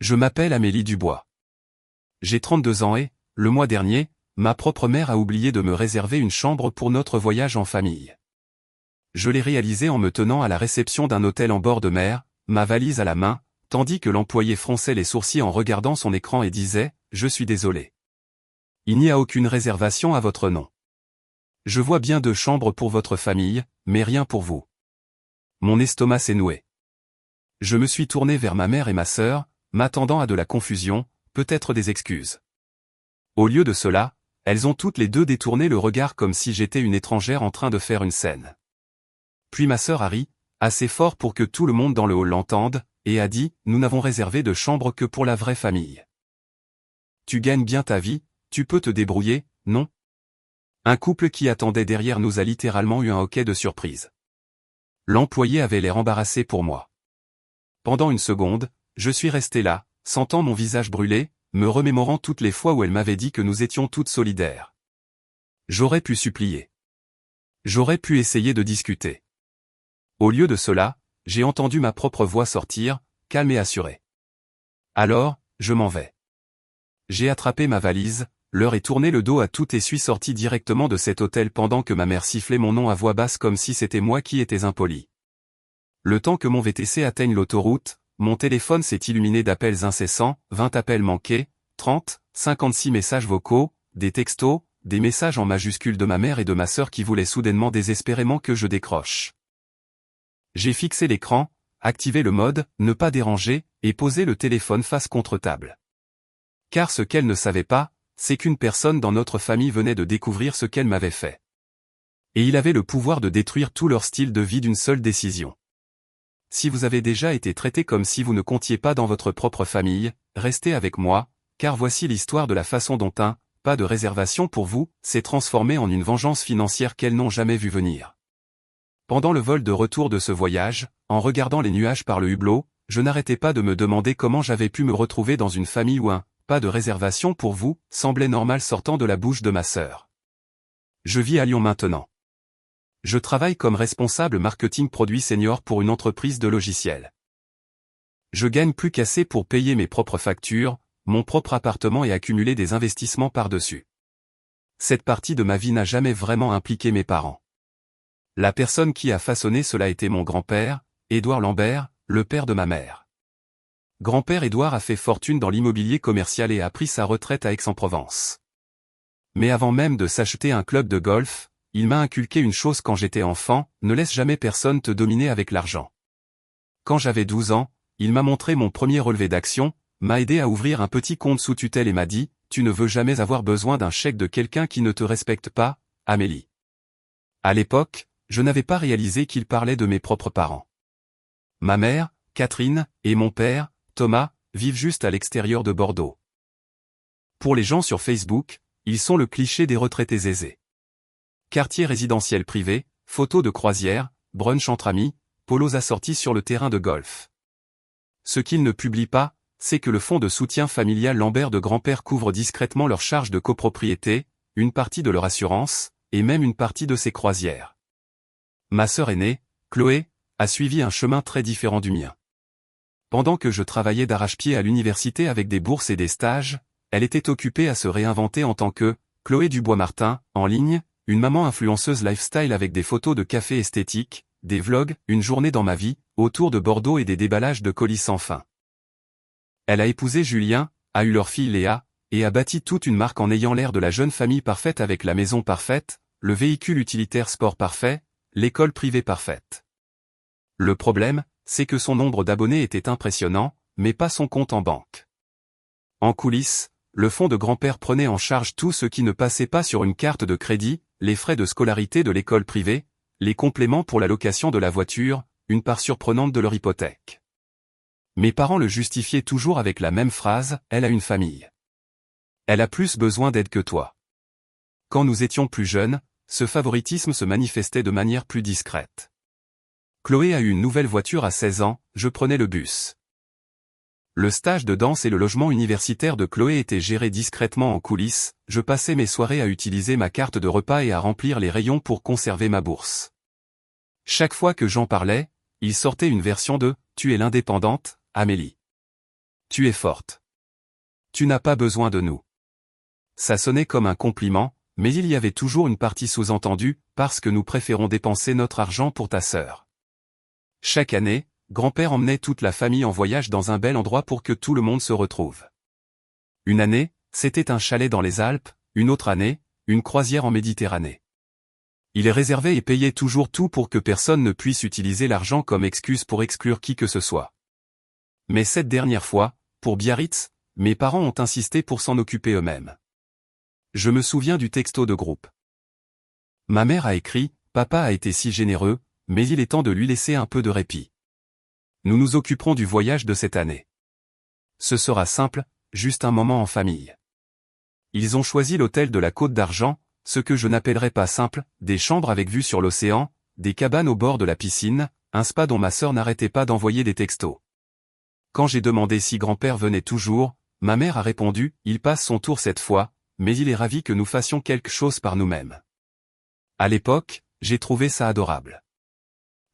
Je m'appelle Amélie Dubois. J'ai 32 ans et, le mois dernier, ma propre mère a oublié de me réserver une chambre pour notre voyage en famille. Je l'ai réalisé en me tenant à la réception d'un hôtel en bord de mer, ma valise à la main, tandis que l'employé fronçait les sourcils en regardant son écran et disait « Je suis désolé. Il n'y a aucune réservation à votre nom. Je vois bien 2 chambres pour votre famille, mais rien pour vous. » Mon estomac s'est noué. Je me suis tourné vers ma mère et ma sœur, m'attendant à de la confusion, peut-être des excuses. Au lieu de cela, elles ont toutes les 2 détourné le regard comme si j'étais une étrangère en train de faire une scène. Puis ma sœur a ri, assez fort pour que tout le monde dans le hall l'entende, et a dit « Nous n'avons réservé de chambre que pour la vraie famille. » Tu gagnes bien ta vie, tu peux te débrouiller, non? Un couple qui attendait derrière nous a littéralement eu un hoquet de surprise. L'employé avait l'air embarrassé pour moi. Pendant une seconde, je suis resté là, sentant mon visage brûler, me remémorant toutes les fois où elle m'avait dit que nous étions toutes solidaires. J'aurais pu supplier. J'aurais pu essayer de discuter. Au lieu de cela, j'ai entendu ma propre voix sortir, calme et assurée. Alors, je m'en vais. J'ai attrapé ma valise, leur ai tourné le dos à tout et suis sorti directement de cet hôtel pendant que ma mère sifflait mon nom à voix basse comme si c'était moi qui étais impoli. Le temps que mon VTC atteigne l'autoroute, mon téléphone s'est illuminé d'appels incessants, 20 appels manqués, 30, 56 messages vocaux, des textos, des messages en majuscules de ma mère et de ma sœur qui voulaient soudainement désespérément que je décroche. J'ai fixé l'écran, activé le mode « Ne pas déranger » et posé le téléphone face contre table. Car ce qu'elle ne savait pas, c'est qu'une personne dans notre famille venait de découvrir ce qu'elle m'avait fait. Et il avait le pouvoir de détruire tout leur style de vie d'une seule décision. Si vous avez déjà été traité comme si vous ne comptiez pas dans votre propre famille, restez avec moi, car voici l'histoire de la façon dont un « pas de réservation pour vous » s'est transformé en une vengeance financière qu'elles n'ont jamais vu venir. Pendant le vol de retour de ce voyage, en regardant les nuages par le hublot, je n'arrêtais pas de me demander comment j'avais pu me retrouver dans une famille où un « pas de réservation pour vous » semblait normal sortant de la bouche de ma sœur. Je vis à Lyon maintenant. Je travaille comme responsable marketing produit senior pour une entreprise de logiciels. Je gagne plus qu'assez pour payer mes propres factures, mon propre appartement et accumuler des investissements par-dessus. Cette partie de ma vie n'a jamais vraiment impliqué mes parents. La personne qui a façonné cela était mon grand-père, Édouard Lambert, le père de ma mère. Grand-père Édouard a fait fortune dans l'immobilier commercial et a pris sa retraite à Aix-en-Provence. Mais avant même de s'acheter un club de golf, il m'a inculqué une chose quand j'étais enfant, ne laisse jamais personne te dominer avec l'argent. Quand j'avais 12 ans, il m'a montré mon premier relevé d'action, m'a aidé à ouvrir un petit compte sous tutelle et m'a dit « Tu ne veux jamais avoir besoin d'un chèque de quelqu'un qui ne te respecte pas, Amélie. » À l'époque, je n'avais pas réalisé qu'il parlait de mes propres parents. Ma mère, Catherine, et mon père, Thomas, vivent juste à l'extérieur de Bordeaux. Pour les gens sur Facebook, ils sont le cliché des retraités aisés. Quartier résidentiel privé, photos de croisière, brunch entre amis, polos assortis sur le terrain de golf. Ce qu'ils ne publient pas, c'est que le fonds de soutien familial Lambert de grand-père couvre discrètement leurs charges de copropriété, une partie de leur assurance, et même une partie de ses croisières. Ma sœur aînée, Chloé, a suivi un chemin très différent du mien. Pendant que je travaillais d'arrache-pied à l'université avec des bourses et des stages, elle était occupée à se réinventer en tant que Chloé Dubois-Martin, en ligne, une maman influenceuse lifestyle avec des photos de café esthétique, des vlogs, une journée dans ma vie, autour de Bordeaux et des déballages de colis sans fin. Elle a épousé Julien, a eu leur fille Léa, et a bâti toute une marque en ayant l'air de la jeune famille parfaite avec la maison parfaite, le véhicule utilitaire sport parfait, l'école privée parfaite. Le problème, c'est que son nombre d'abonnés était impressionnant, mais pas son compte en banque. En coulisses, le fonds de grand-père prenait en charge tout ce qui ne passait pas sur une carte de crédit, les frais de scolarité de l'école privée, les compléments pour la location de la voiture, une part surprenante de leur hypothèque. Mes parents le justifiaient toujours avec la même phrase, « Elle a une famille. Elle a plus besoin d'aide que toi. » Quand nous étions plus jeunes, ce favoritisme se manifestait de manière plus discrète. Chloé a eu une nouvelle voiture à 16 ans, je prenais le bus. Le stage de danse et le logement universitaire de Chloé étaient gérés discrètement en coulisses, je passais mes soirées à utiliser ma carte de repas et à remplir les rayons pour conserver ma bourse. Chaque fois que j'en parlais, il sortait une version de « Tu es l'indépendante, Amélie. Tu es forte. Tu n'as pas besoin de nous. Ça sonnait comme un compliment, mais il y avait toujours une partie sous-entendue, parce que nous préférons dépenser notre argent pour ta sœur. Chaque année, grand-père emmenait toute la famille en voyage dans un bel endroit pour que tout le monde se retrouve. Une année, c'était un chalet dans les Alpes, une autre année, une croisière en Méditerranée. Il réservait et payait toujours tout pour que personne ne puisse utiliser l'argent comme excuse pour exclure qui que ce soit. Mais cette dernière fois, pour Biarritz, mes parents ont insisté pour s'en occuper eux-mêmes. Je me souviens du texto de groupe. Ma mère a écrit, « Papa a été si généreux, mais il est temps de lui laisser un peu de répit. Nous nous occuperons du voyage de cette année. Ce sera simple, juste un moment en famille. » Ils ont choisi l'hôtel de la Côte d'Argent, ce que je n'appellerais pas simple, des chambres avec vue sur l'océan, des cabanes au bord de la piscine, un spa dont ma sœur n'arrêtait pas d'envoyer des textos. Quand j'ai demandé si grand-père venait toujours, ma mère a répondu, « Il passe son tour cette fois, mais il est ravi que nous fassions quelque chose par nous-mêmes. » À l'époque, j'ai trouvé ça adorable.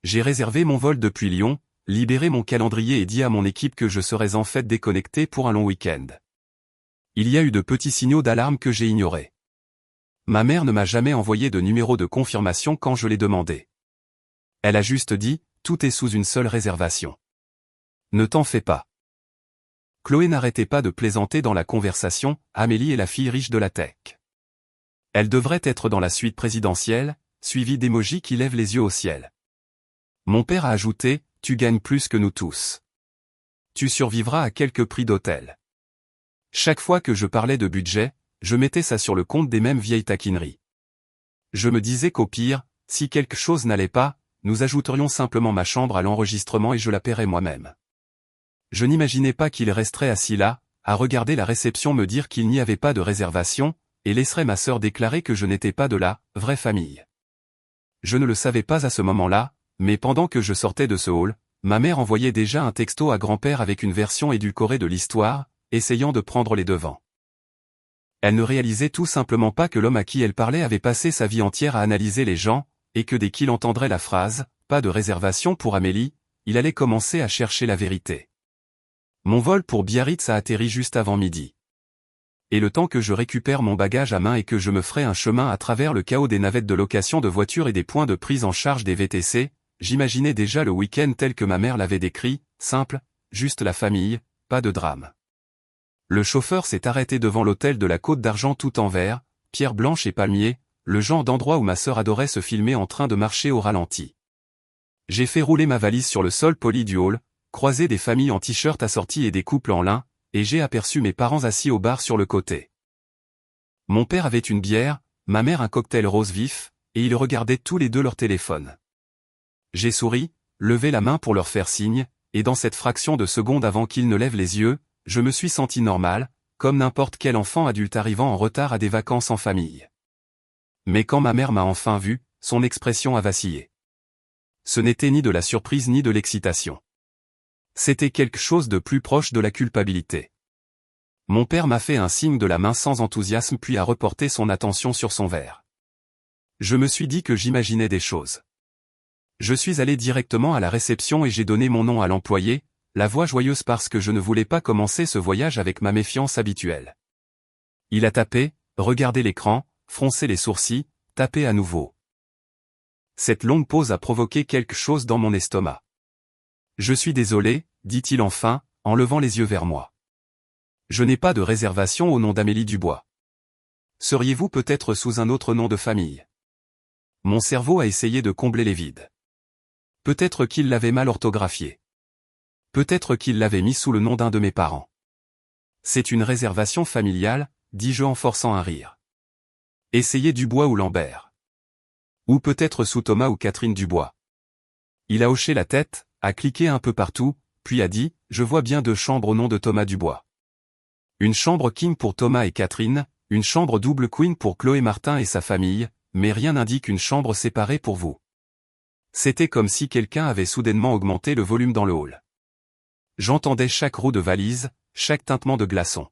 J'ai réservé mon vol depuis Lyon, libéré mon calendrier et dit à mon équipe que je serais en fait déconnecté pour un long week-end. Il y a eu de petits signaux d'alarme que j'ai ignorés. Ma mère ne m'a jamais envoyé de numéro de confirmation quand je l'ai demandé. Elle a juste dit, tout est sous une seule réservation. Ne t'en fais pas. Chloé n'arrêtait pas de plaisanter dans la conversation, Amélie est la fille riche de la tech. Elle devrait être dans la suite présidentielle, suivie d'émojis qui lèvent les yeux au ciel. Mon père a ajouté, tu gagnes plus que nous tous. Tu survivras à quelques prix d'hôtel. Chaque fois que je parlais de budget, je mettais ça sur le compte des mêmes vieilles taquineries. Je me disais qu'au pire, si quelque chose n'allait pas, nous ajouterions simplement ma chambre à l'enregistrement et je la paierais moi-même. Je n'imaginais pas qu'il resterait assis là, à regarder la réception me dire qu'il n'y avait pas de réservation, et laisserait ma sœur déclarer que je n'étais pas de la vraie famille. Je ne le savais pas à ce moment-là, mais pendant que je sortais de ce hall, ma mère envoyait déjà un texto à grand-père avec une version édulcorée de l'histoire, essayant de prendre les devants. Elle ne réalisait tout simplement pas que l'homme à qui elle parlait avait passé sa vie entière à analyser les gens, et que dès qu'il entendrait la phrase « pas de réservation pour Amélie », il allait commencer à chercher la vérité. Mon vol pour Biarritz a atterri juste avant midi. Et le temps que je récupère mon bagage à main et que je me ferai un chemin à travers le chaos des navettes de location de voitures et des points de prise en charge des VTC, j'imaginais déjà le week-end tel que ma mère l'avait décrit, simple, juste la famille, pas de drame. Le chauffeur s'est arrêté devant l'hôtel de la Côte d'Argent tout en vert, pierre blanche et palmier, le genre d'endroit où ma sœur adorait se filmer en train de marcher au ralenti. J'ai fait rouler ma valise sur le sol poli du hall, croisé des familles en t-shirt assortis et des couples en lin, et j'ai aperçu mes parents assis au bar sur le côté. Mon père avait une bière, ma mère un cocktail rose vif, et ils regardaient tous les deux leur téléphone. J'ai souri, levé la main pour leur faire signe, et dans cette fraction de seconde avant qu'ils ne lèvent les yeux, je me suis senti normal, comme n'importe quel enfant adulte arrivant en retard à des vacances en famille. Mais quand ma mère m'a enfin vu, son expression a vacillé. Ce n'était ni de la surprise ni de l'excitation. C'était quelque chose de plus proche de la culpabilité. Mon père m'a fait un signe de la main sans enthousiasme puis a reporté son attention sur son verre. Je me suis dit que j'imaginais des choses. Je suis allé directement à la réception et j'ai donné mon nom à l'employé, la voix joyeuse parce que je ne voulais pas commencer ce voyage avec ma méfiance habituelle. Il a tapé, regardé l'écran, froncé les sourcils, tapé à nouveau. Cette longue pause a provoqué quelque chose dans mon estomac. Je suis désolé, dit-il enfin, en levant les yeux vers moi. Je n'ai pas de réservation au nom d'Amélie Dubois. Seriez-vous peut-être sous un autre nom de famille? Mon cerveau a essayé de combler les vides. Peut-être qu'il l'avait mal orthographié. Peut-être qu'il l'avait mis sous le nom d'un de mes parents. C'est une réservation familiale, dis-je en forçant un rire. Essayez Dubois ou Lambert. Ou peut-être sous Thomas ou Catherine Dubois. Il a hoché la tête, a cliqué un peu partout, puis a dit, je vois bien 2 chambres au nom de Thomas Dubois. Une chambre king pour Thomas et Catherine, une chambre double queen pour Chloé Martin et sa famille, mais rien n'indique une chambre séparée pour vous. C'était comme si quelqu'un avait soudainement augmenté le volume dans le hall. J'entendais chaque roue de valise, chaque tintement de glaçon.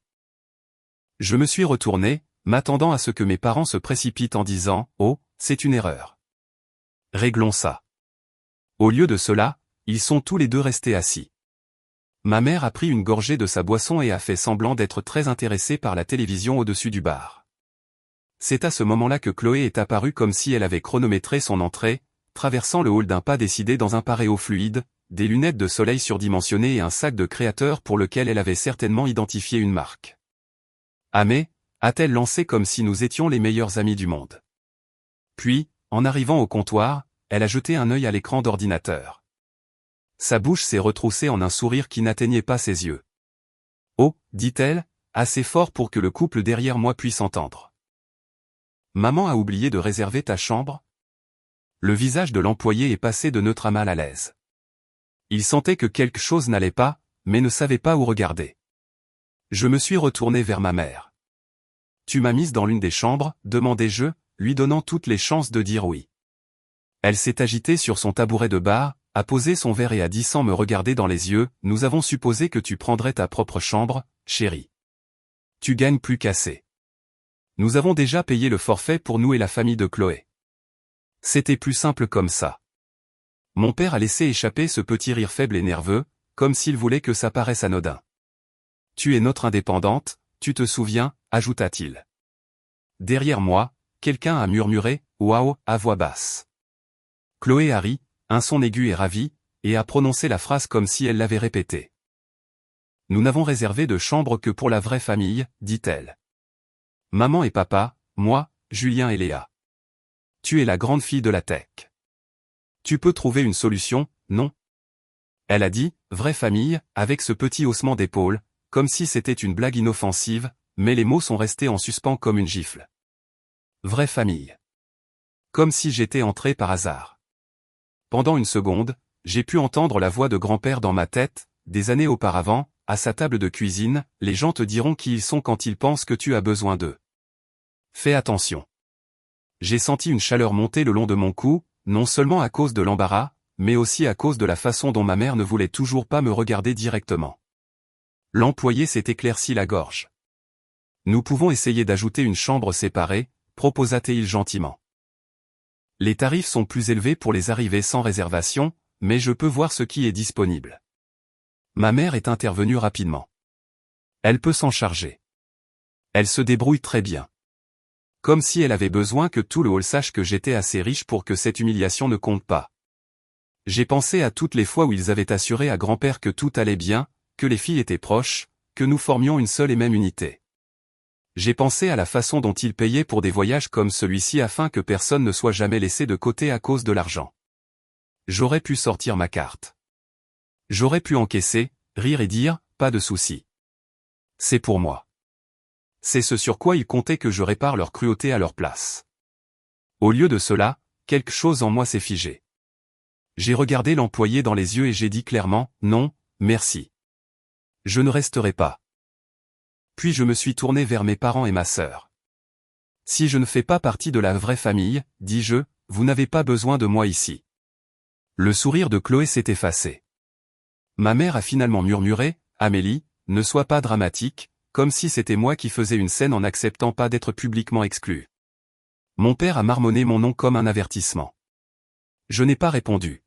Je me suis retourné, m'attendant à ce que mes parents se précipitent en disant « Oh, c'est une erreur. Réglons ça. » Au lieu de cela, ils sont tous les deux restés assis. Ma mère a pris une gorgée de sa boisson et a fait semblant d'être très intéressée par la télévision au-dessus du bar. C'est à ce moment-là que Chloé est apparue comme si elle avait chronométré son entrée, traversant le hall d'un pas décidé dans un paréo fluide, des lunettes de soleil surdimensionnées et un sac de créateur pour lequel elle avait certainement identifié une marque. « Ah mais » a-t-elle lancé comme si nous étions les meilleurs amis du monde. Puis, en arrivant au comptoir, elle a jeté un œil à l'écran d'ordinateur. Sa bouche s'est retroussée en un sourire qui n'atteignait pas ses yeux. « Oh » dit-elle, assez fort pour que le couple derrière moi puisse entendre. « Maman a oublié de réserver ta chambre ?» Le visage de l'employé est passé de neutre à mal à l'aise. Il sentait que quelque chose n'allait pas, mais ne savait pas où regarder. Je me suis retourné vers ma mère. « Tu m'as mise dans l'une des chambres ?» demandai-je, lui donnant toutes les chances de dire oui. Elle s'est agitée sur son tabouret de bar, a posé son verre et a dit sans me regarder dans les yeux, « Nous avons supposé que tu prendrais ta propre chambre, chérie. Tu gagnes plus qu'assez. Nous avons déjà payé le forfait pour nous et la famille de Chloé. » C'était plus simple comme ça. Mon père a laissé échapper ce petit rire faible et nerveux, comme s'il voulait que ça paraisse anodin. « Tu es notre indépendante, tu te souviens ?» ajouta-t-il. Derrière moi, quelqu'un a murmuré « Waouh » à voix basse. Chloé a ri, un son aigu et ravi, et a prononcé la phrase comme si elle l'avait répétée. « Nous n'avons réservé de chambre que pour la vraie famille, dit-elle. Maman et papa, moi, Julien et Léa. Tu es la grande fille de la tech. Tu peux trouver une solution, non ?» Elle a dit « vraie famille » avec ce petit haussement d'épaule, comme si c'était une blague inoffensive, mais les mots sont restés en suspens comme une gifle. Vraie famille. Comme si j'étais entré par hasard. Pendant une seconde, j'ai pu entendre la voix de grand-père dans ma tête, des années auparavant, à sa table de cuisine, les gens te diront qui ils sont quand ils pensent que tu as besoin d'eux. Fais attention. J'ai senti une chaleur monter le long de mon cou, non seulement à cause de l'embarras, mais aussi à cause de la façon dont ma mère ne voulait toujours pas me regarder directement. L'employé s'est éclairci la gorge. « Nous pouvons essayer d'ajouter une chambre séparée » proposa-t-il gentiment. « Les tarifs sont plus élevés pour les arrivées sans réservation, mais je peux voir ce qui est disponible. » Ma mère est intervenue rapidement. Elle peut s'en charger. Elle se débrouille très bien. Comme si elle avait besoin que tout le hall sache que j'étais assez riche pour que cette humiliation ne compte pas. J'ai pensé à toutes les fois où ils avaient assuré à grand-père que tout allait bien, que les filles étaient proches, que nous formions une seule et même unité. J'ai pensé à la façon dont ils payaient pour des voyages comme celui-ci afin que personne ne soit jamais laissé de côté à cause de l'argent. J'aurais pu sortir ma carte. J'aurais pu encaisser, rire et dire « pas de souci. C'est pour moi. » C'est ce sur quoi ils comptaient que je répare leur cruauté à leur place. Au lieu de cela, quelque chose en moi s'est figé. J'ai regardé l'employé dans les yeux et j'ai dit clairement « non, merci. Je ne resterai pas. » Puis je me suis tourné vers mes parents et ma sœur. « Si je ne fais pas partie de la vraie famille, dis-je, vous n'avez pas besoin de moi ici. » Le sourire de Chloé s'est effacé. Ma mère a finalement murmuré « Amélie, ne sois pas dramatique », comme si c'était moi qui faisais une scène en n'acceptant pas d'être publiquement exclu. Mon père a marmonné mon nom comme un avertissement. Je n'ai pas répondu.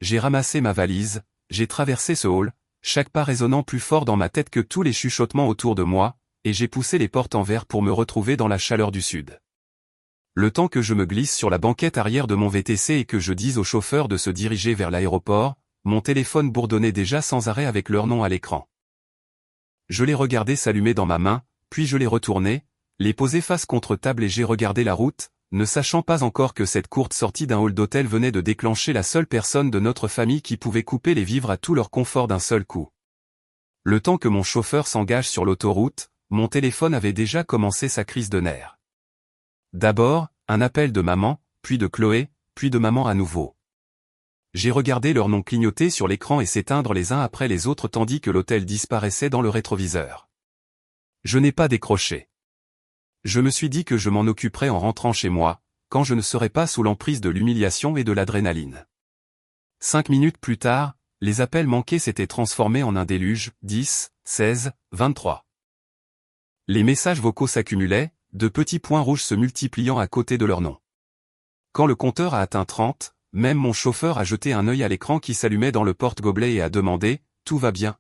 J'ai ramassé ma valise, j'ai traversé ce hall, chaque pas résonnant plus fort dans ma tête que tous les chuchotements autour de moi, et j'ai poussé les portes en verre pour me retrouver dans la chaleur du sud. Le temps que je me glisse sur la banquette arrière de mon VTC et que je dise au chauffeur de se diriger vers l'aéroport, mon téléphone bourdonnait déjà sans arrêt avec leur nom à l'écran. Je l'ai regardé s'allumer dans ma main, puis je l'ai retourné, l'ai posé face contre table et j'ai regardé la route, ne sachant pas encore que cette courte sortie d'un hall d'hôtel venait de déclencher la seule personne de notre famille qui pouvait couper les vivres à tout leur confort d'un seul coup. Le temps que mon chauffeur s'engage sur l'autoroute, mon téléphone avait déjà commencé sa crise de nerfs. D'abord, un appel de maman, puis de Chloé, puis de maman à nouveau. J'ai regardé leurs noms clignoter sur l'écran et s'éteindre les uns après les autres tandis que l'hôtel disparaissait dans le rétroviseur. Je n'ai pas décroché. Je me suis dit que je m'en occuperais en rentrant chez moi, quand je ne serais pas sous l'emprise de l'humiliation et de l'adrénaline. 5 minutes plus tard, les appels manqués s'étaient transformés en un déluge, 10, 16, 23. Les messages vocaux s'accumulaient, de petits points rouges se multipliant à côté de leur nom. Quand le compteur a atteint 30, même mon chauffeur a jeté un œil à l'écran qui s'allumait dans le porte-gobelet et a demandé tout va bien.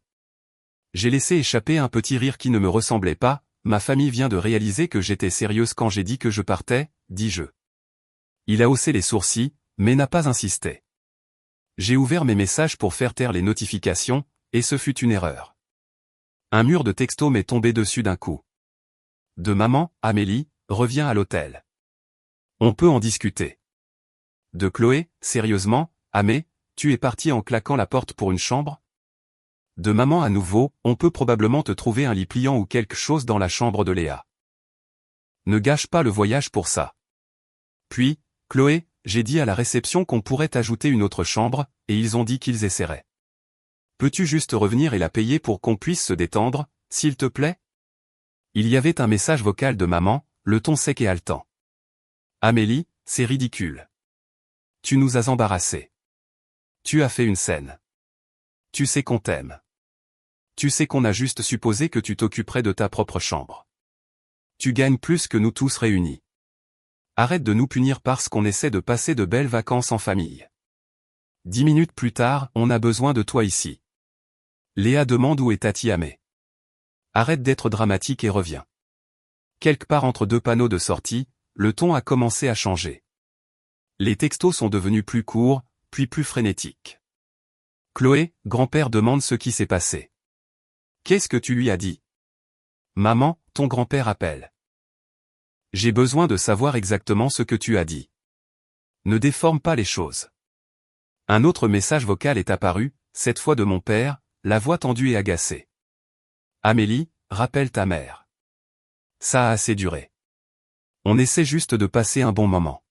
J'ai laissé échapper un petit rire qui ne me ressemblait pas, ma famille vient de réaliser que j'étais sérieuse quand j'ai dit que je partais, dis-je. Il a haussé les sourcils, mais n'a pas insisté. J'ai ouvert mes messages pour faire taire les notifications, et ce fut une erreur. Un mur de textos m'est tombé dessus d'un coup. De maman, Amélie, reviens à l'hôtel. On peut en discuter. De Chloé, sérieusement, Amé, tu es parti en claquant la porte pour une chambre? De maman à nouveau, on peut probablement te trouver un lit pliant ou quelque chose dans la chambre de Léa. Ne gâche pas le voyage pour ça. Puis, Chloé, j'ai dit à la réception qu'on pourrait ajouter une autre chambre, et ils ont dit qu'ils essaieraient. Peux-tu juste revenir et la payer pour qu'on puisse se détendre, s'il te plaît? Il y avait un message vocal de maman, le ton sec et haletant. Amélie, c'est ridicule. Tu nous as embarrassés. Tu as fait une scène. Tu sais qu'on t'aime. Tu sais qu'on a juste supposé que tu t'occuperais de ta propre chambre. Tu gagnes plus que nous tous réunis. Arrête de nous punir parce qu'on essaie de passer de belles vacances en famille. 10 minutes plus tard, on a besoin de toi ici. Léa demande où est Tati Amé. Arrête d'être dramatique et reviens. Quelque part entre deux panneaux de sortie, le ton a commencé à changer. Les textos sont devenus plus courts, puis plus frénétiques. Chloé, grand-père demande ce qui s'est passé. Qu'est-ce que tu lui as dit? Maman, ton grand-père appelle. J'ai besoin de savoir exactement ce que tu as dit. Ne déforme pas les choses. Un autre message vocal est apparu, cette fois de mon père, la voix tendue et agacée. Amélie, rappelle ta mère. Ça a assez duré. On essaie juste de passer un bon moment.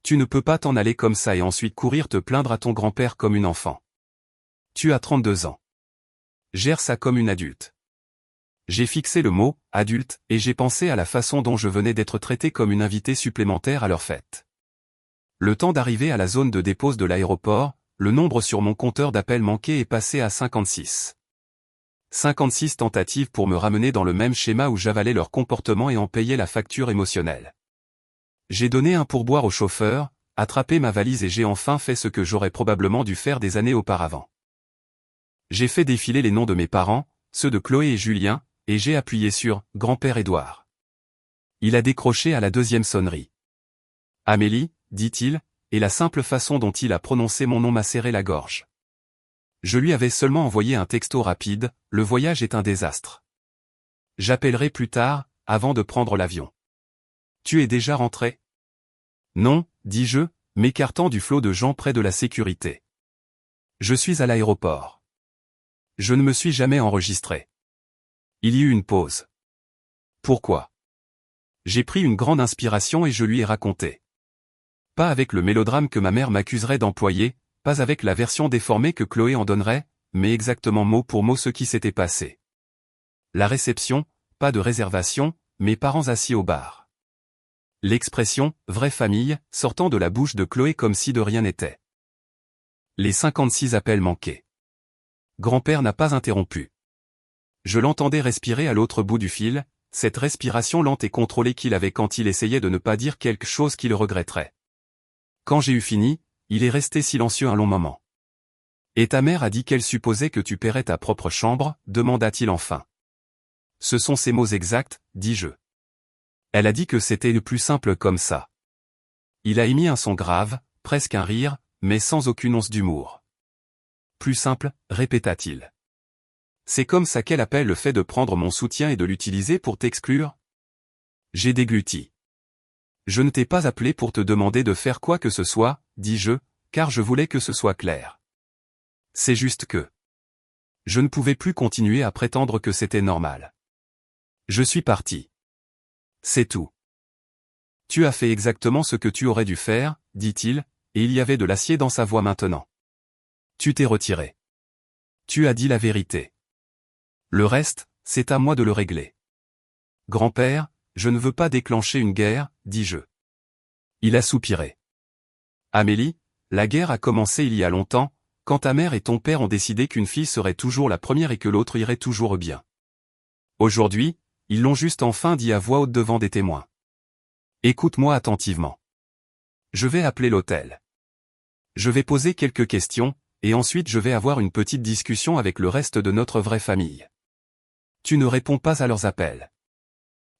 Tu ne peux pas t'en aller comme ça et ensuite courir te plaindre à ton grand-père comme une enfant. Tu as 32 ans. Gère ça comme une adulte. J'ai fixé le mot « adulte » et j'ai pensé à la façon dont je venais d'être traité comme une invitée supplémentaire à leur fête. Le temps d'arriver à la zone de dépose de l'aéroport, le nombre sur mon compteur d'appels manqués est passé à 56. 56 tentatives pour me ramener dans le même schéma où j'avalais leur comportement et en payais la facture émotionnelle. J'ai donné un pourboire au chauffeur, attrapé ma valise et j'ai enfin fait ce que j'aurais probablement dû faire des années auparavant. J'ai fait défiler les noms de mes parents, ceux de Chloé et Julien, et j'ai appuyé sur « Grand-père Édouard ». Il a décroché à la deuxième sonnerie. « Amélie », dit-il, et la simple façon dont il a prononcé mon nom m'a serré la gorge. Je lui avais seulement envoyé un texto rapide, « Le voyage est un désastre. J'appellerai plus tard, avant de prendre l'avion. » « Tu es déjà rentré? » « Non, dis-je, m'écartant du flot de gens près de la sécurité. Je suis à l'aéroport. Je ne me suis jamais enregistré. Il y eut une pause. Pourquoi? J'ai pris une grande inspiration et je lui ai raconté. Pas avec le mélodrame que ma mère m'accuserait d'employer, pas avec la version déformée que Chloé en donnerait, mais exactement mot pour mot ce qui s'était passé. La réception, pas de réservation, mes parents assis au bar. L'expression « vraie famille » sortant de la bouche de Chloé comme si de rien n'était. Les 56 appels manqués. Grand-père n'a pas interrompu. Je l'entendais respirer à l'autre bout du fil, cette respiration lente et contrôlée qu'il avait quand il essayait de ne pas dire quelque chose qu'il regretterait. Quand j'ai eu fini, il est resté silencieux un long moment. « Et ta mère a dit qu'elle supposait que tu paierais ta propre chambre ?» demanda-t-il enfin. « Ce sont ses mots exacts, dis-je. Elle a dit que c'était le plus simple comme ça. » Il a émis un son grave, presque un rire, mais sans aucune once d'humour. « Plus simple, répéta-t-il. C'est comme ça qu'elle appelle le fait de prendre mon soutien et de l'utiliser pour t'exclure? » J'ai dégluti. « Je ne t'ai pas appelé pour te demander de faire quoi que ce soit, dis-je, car je voulais que ce soit clair. C'est juste que je ne pouvais plus continuer à prétendre que c'était normal. Je suis parti. C'est tout. Tu as fait exactement ce que tu aurais dû faire, dit-il, et il y avait de l'acier dans sa voix maintenant. Tu t'es retiré. Tu as dit la vérité. Le reste, c'est à moi de le régler. Grand-père, je ne veux pas déclencher une guerre, dis-je. Il a soupiré. Amélie, la guerre a commencé il y a longtemps, quand ta mère et ton père ont décidé qu'une fille serait toujours la première et que l'autre irait toujours bien. Aujourd'hui, ils l'ont juste enfin dit à voix haute devant des témoins. Écoute-moi attentivement. Je vais appeler l'hôtel. Je vais poser quelques questions, et ensuite je vais avoir une petite discussion avec le reste de notre vraie famille. Tu ne réponds pas à leurs appels.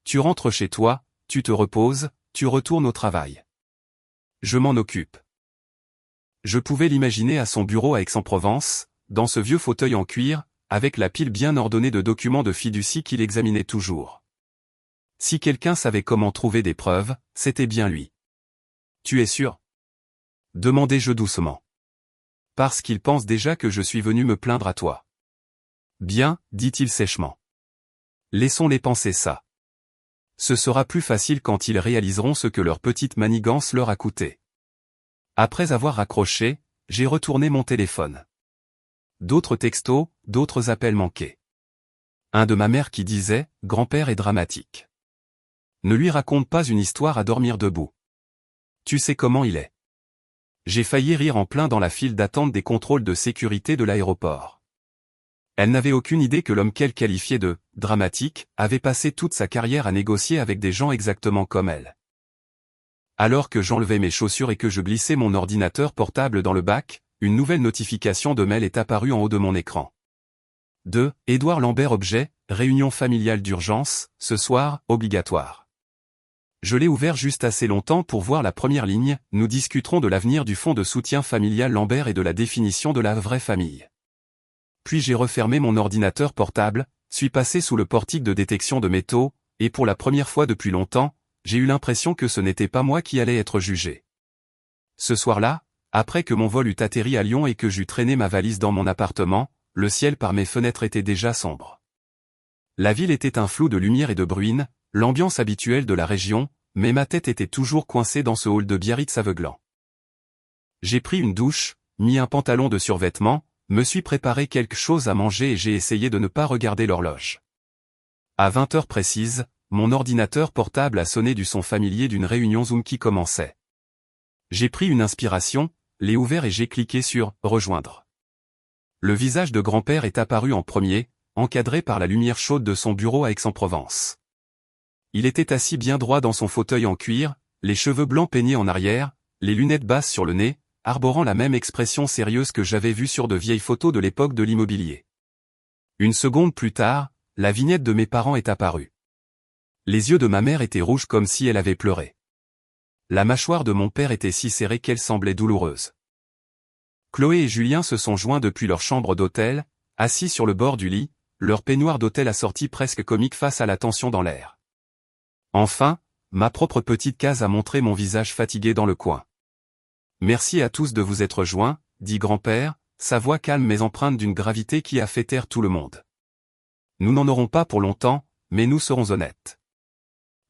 Tu rentres chez toi, tu te reposes, tu retournes au travail. Je m'en occupe. Je pouvais l'imaginer à son bureau à Aix-en-Provence, dans ce vieux fauteuil en cuir, avec la pile bien ordonnée de documents de fiducie qu'il examinait toujours. Si quelqu'un savait comment trouver des preuves, c'était bien lui. Tu es sûr? Demandai-je doucement. Parce qu'il pense déjà que je suis venu me plaindre à toi. Bien, dit-il sèchement. Laissons-les penser ça. Ce sera plus facile quand ils réaliseront ce que leur petite manigance leur a coûté. Après avoir raccroché, j'ai retourné mon téléphone. D'autres textos, d'autres appels manqués. Un de ma mère qui disait « Grand-père est dramatique. Ne lui raconte pas une histoire à dormir debout. Tu sais comment il est. » J'ai failli rire en plein dans la file d'attente des contrôles de sécurité de l'aéroport. Elle n'avait aucune idée que l'homme qu'elle qualifiait de « dramatique » avait passé toute sa carrière à négocier avec des gens exactement comme elle. Alors que j'enlevais mes chaussures et que je glissais mon ordinateur portable dans le bac, une nouvelle notification de mail est apparue en haut de mon écran. De Édouard Lambert objet, réunion familiale d'urgence, ce soir, obligatoire. Je l'ai ouvert juste assez longtemps pour voir la première ligne, nous discuterons de l'avenir du fonds de soutien familial Lambert et de la définition de la vraie famille. Puis j'ai refermé mon ordinateur portable, suis passé sous le portique de détection de métaux, et pour la première fois depuis longtemps, j'ai eu l'impression que ce n'était pas moi qui allais être jugé. Ce soir-là, après que mon vol eut atterri à Lyon et que j'eus traîné ma valise dans mon appartement, le ciel par mes fenêtres était déjà sombre. La ville était un flou de lumière et de bruine, l'ambiance habituelle de la région, mais ma tête était toujours coincée dans ce hall de Biarritz aveuglant. J'ai pris une douche, mis un pantalon de survêtement, me suis préparé quelque chose à manger et j'ai essayé de ne pas regarder l'horloge. À 20 heures précises, mon ordinateur portable a sonné du son familier d'une réunion Zoom qui commençait. J'ai pris une inspiration, l'ai ouvert et j'ai cliqué sur « Rejoindre ». Le visage de grand-père est apparu en premier, encadré par la lumière chaude de son bureau à Aix-en-Provence. Il était assis bien droit dans son fauteuil en cuir, les cheveux blancs peignés en arrière, les lunettes basses sur le nez, arborant la même expression sérieuse que j'avais vue sur de vieilles photos de l'époque de l'immobilier. Une seconde plus tard, la vignette de mes parents est apparue. Les yeux de ma mère étaient rouges comme si elle avait pleuré. La mâchoire de mon père était si serrée qu'elle semblait douloureuse. Chloé et Julien se sont joints depuis leur chambre d'hôtel, assis sur le bord du lit, leur peignoir d'hôtel assorti presque comique face à la tension dans l'air. Enfin, ma propre petite case a montré mon visage fatigué dans le coin. Merci à tous de vous être joints, dit grand-père, sa voix calme mais empreinte d'une gravité qui a fait taire tout le monde. Nous n'en aurons pas pour longtemps, mais nous serons honnêtes.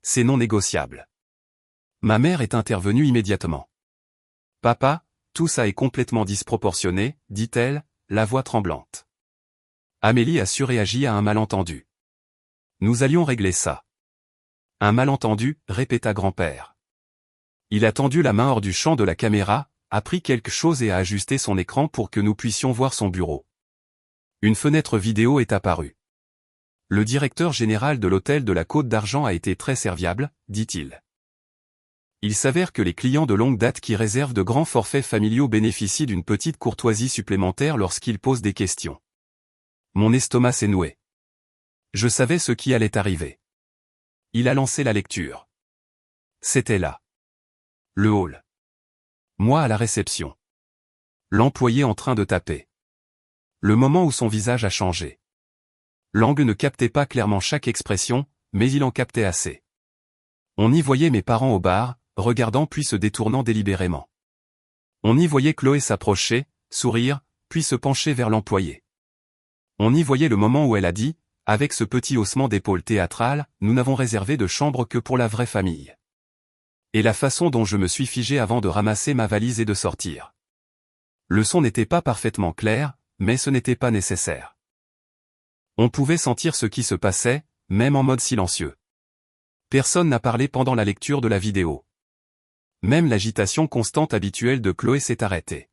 C'est non négociable. Ma mère est intervenue immédiatement. Papa, tout ça est complètement disproportionné, dit-elle, la voix tremblante. Amélie a surréagi à un malentendu. Nous allions régler ça. Un malentendu, répéta grand-père. Il a tendu la main hors du champ de la caméra, a pris quelque chose et a ajusté son écran pour que nous puissions voir son bureau. Une fenêtre vidéo est apparue. Le directeur général de l'hôtel de la Côte d'Argent a été très serviable, dit-il. Il s'avère que les clients de longue date qui réservent de grands forfaits familiaux bénéficient d'une petite courtoisie supplémentaire lorsqu'ils posent des questions. Mon estomac s'est noué. Je savais ce qui allait arriver. Il a lancé la lecture. C'était là. Le hall. Moi à la réception. L'employé en train de taper. Le moment où son visage a changé. L'angle ne captait pas clairement chaque expression, mais il en captait assez. On y voyait mes parents au bar, regardant puis se détournant délibérément. On y voyait Chloé s'approcher, sourire, puis se pencher vers l'employé. On y voyait le moment où elle a dit, avec ce petit haussement d'épaule théâtral, nous n'avons réservé de chambre que pour la vraie famille. Et la façon dont je me suis figé avant de ramasser ma valise et de sortir. Le son n'était pas parfaitement clair, mais ce n'était pas nécessaire. On pouvait sentir ce qui se passait, même en mode silencieux. Personne n'a parlé pendant la lecture de la vidéo. Même l'agitation constante habituelle de Chloé s'est arrêtée.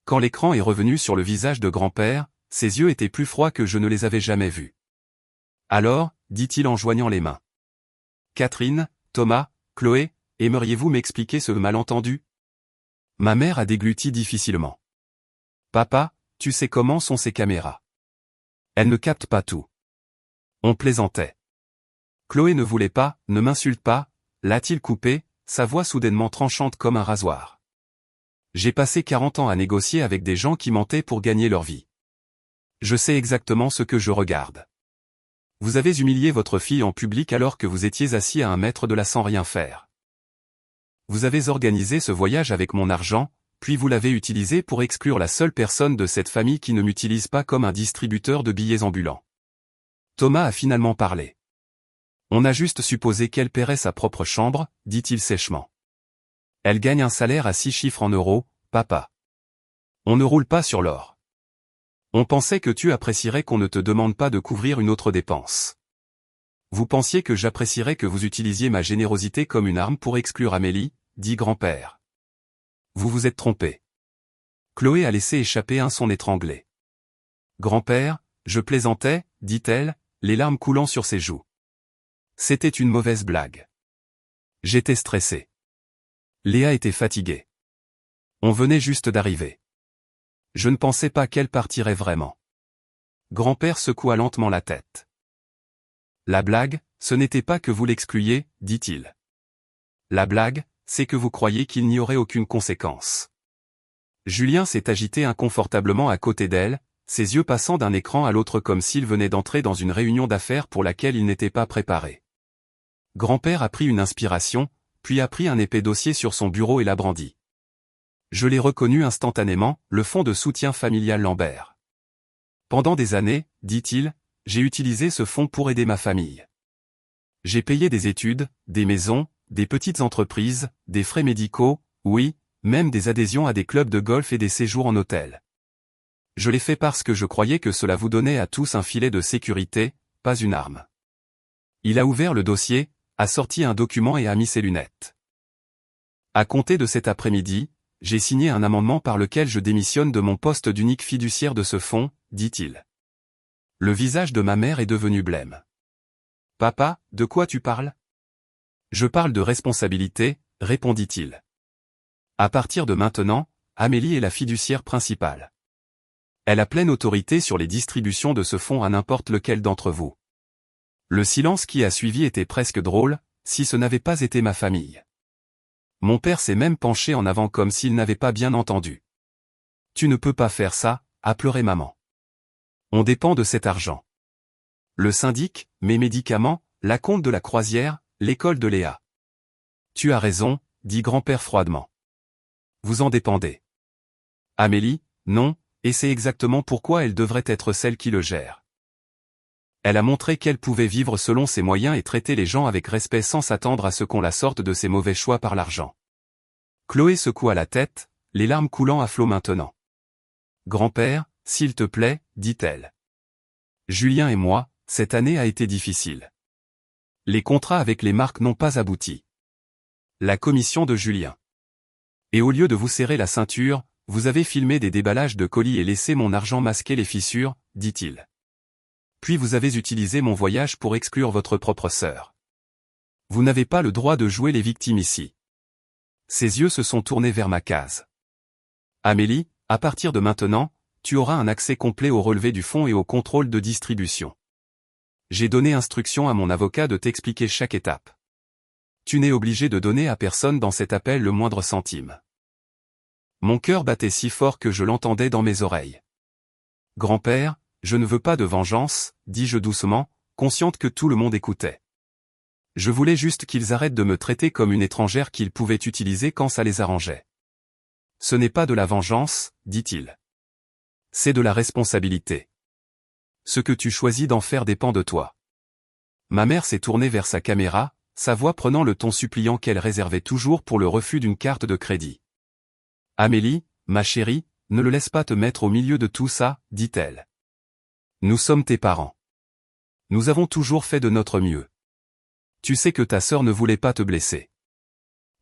Quand l'écran est revenu sur le visage de grand-père, ses yeux étaient plus froids que je ne les avais jamais vus. Alors, dit-il en joignant les mains. Catherine, Thomas, Chloé, aimeriez-vous m'expliquer ce malentendu? Ma mère a dégluti difficilement. Papa, tu sais comment sont ces caméras. Elles ne captent pas tout. On plaisantait. Chloé ne voulait pas, ne m'insulte pas, l'a-t-il coupé, sa voix soudainement tranchante comme un rasoir. J'ai passé 40 ans à négocier avec des gens qui mentaient pour gagner leur vie. Je sais exactement ce que je regarde. Vous avez humilié votre fille en public alors que vous étiez assis à 1 mètre de là sans rien faire. Vous avez organisé ce voyage avec mon argent, puis vous l'avez utilisé pour exclure la seule personne de cette famille qui ne m'utilise pas comme un distributeur de billets ambulants. Thomas a finalement parlé. On a juste supposé qu'elle paierait sa propre chambre, dit-il sèchement. Elle gagne un salaire à 6 chiffres en euros, papa. On ne roule pas sur l'or. On pensait que tu apprécierais qu'on ne te demande pas de couvrir une autre dépense. Vous pensiez que j'apprécierais que vous utilisiez ma générosité comme une arme pour exclure Amélie, dit grand-père. Vous vous êtes trompé. Chloé a laissé échapper un son étranglé. Grand-père, je plaisantais, dit-elle, les larmes coulant sur ses joues. C'était une mauvaise blague. J'étais stressée. Léa était fatiguée. On venait juste d'arriver. Je ne pensais pas qu'elle partirait vraiment. Grand-père secoua lentement la tête. La blague, ce n'était pas que vous l'excluiez, dit-il. La blague, c'est que vous croyez qu'il n'y aurait aucune conséquence. Julien s'est agité inconfortablement à côté d'elle, ses yeux passant d'un écran à l'autre comme s'il venait d'entrer dans une réunion d'affaires pour laquelle il n'était pas préparé. Grand-père a pris une inspiration, puis a pris un épais dossier sur son bureau et l'a brandi. Je l'ai reconnu instantanément, le fonds de soutien familial Lambert. Pendant des années, dit-il, j'ai utilisé ce fonds pour aider ma famille. J'ai payé des études, des maisons, des petites entreprises, des frais médicaux, oui, même des adhésions à des clubs de golf et des séjours en hôtel. Je l'ai fait parce que je croyais que cela vous donnait à tous un filet de sécurité, pas une arme. Il a ouvert le dossier, a sorti un document et a mis ses lunettes. À compter de cet après-midi, j'ai signé un amendement par lequel je démissionne de mon poste d'unique fiduciaire de ce fonds, dit-il. Le visage de ma mère est devenu blême. Papa, de quoi tu parles? Je parle de responsabilité, répondit-il. À partir de maintenant, Amélie est la fiduciaire principale. Elle a pleine autorité sur les distributions de ce fonds à n'importe lequel d'entre vous. Le silence qui a suivi était presque drôle, si ce n'avait pas été ma famille. Mon père s'est même penché en avant comme s'il n'avait pas bien entendu. Tu ne peux pas faire ça, a pleuré maman. On dépend de cet argent. Le syndic, mes médicaments, la compte de la croisière, l'école de Léa. Tu as raison, dit grand-père froidement. Vous en dépendez. Amélie, non, et c'est exactement pourquoi elle devrait être celle qui le gère. Elle a montré qu'elle pouvait vivre selon ses moyens et traiter les gens avec respect sans s'attendre à ce qu'on la sorte de ses mauvais choix par l'argent. Chloé secoua la tête, les larmes coulant à flot maintenant. Grand-père, s'il te plaît, dit-elle. Julien et moi, cette année a été difficile. Les contrats avec les marques n'ont pas abouti. La commission de Julien. Et au lieu de vous serrer la ceinture, vous avez filmé des déballages de colis et laissé mon argent masquer les fissures, dit-il. Puis vous avez utilisé mon voyage pour exclure votre propre sœur. Vous n'avez pas le droit de jouer les victimes ici. Ses yeux se sont tournés vers ma case. Amélie, à partir de maintenant, tu auras un accès complet au relevé du fonds et au contrôle de distribution. J'ai donné instruction à mon avocat de t'expliquer chaque étape. Tu n'es obligé de donner à personne dans cet appel le moindre centime. Mon cœur battait si fort que je l'entendais dans mes oreilles. Grand-père, je ne veux pas de vengeance, dis-je doucement, consciente que tout le monde écoutait. Je voulais juste qu'ils arrêtent de me traiter comme une étrangère qu'ils pouvaient utiliser quand ça les arrangeait. Ce n'est pas de la vengeance, dit-il. C'est de la responsabilité. Ce que tu choisis d'en faire dépend de toi. Ma mère s'est tournée vers sa caméra, sa voix prenant le ton suppliant qu'elle réservait toujours pour le refus d'une carte de crédit. Amélie, ma chérie, ne le laisse pas te mettre au milieu de tout ça, dit-elle. Nous sommes tes parents. Nous avons toujours fait de notre mieux. Tu sais que ta sœur ne voulait pas te blesser.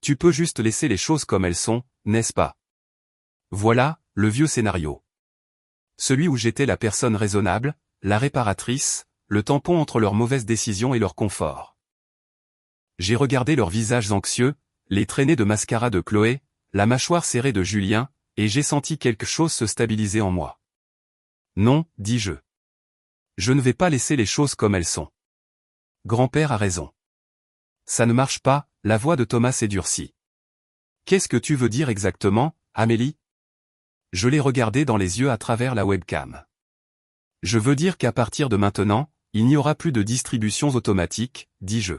Tu peux juste laisser les choses comme elles sont, n'est-ce pas? Voilà, le vieux scénario. Celui où j'étais la personne raisonnable, la réparatrice, le tampon entre leurs mauvaises décisions et leur confort. J'ai regardé leurs visages anxieux, les traînées de mascara de Chloé, la mâchoire serrée de Julien, et j'ai senti quelque chose se stabiliser en moi. Non, dis-je. Je ne vais pas laisser les choses comme elles sont. Grand-père a raison. Ça ne marche pas, la voix de Thomas s'est durcie. Qu'est-ce que tu veux dire exactement, Amélie? Je l'ai regardé dans les yeux à travers la webcam. Je veux dire qu'à partir de maintenant, il n'y aura plus de distributions automatiques, dis-je.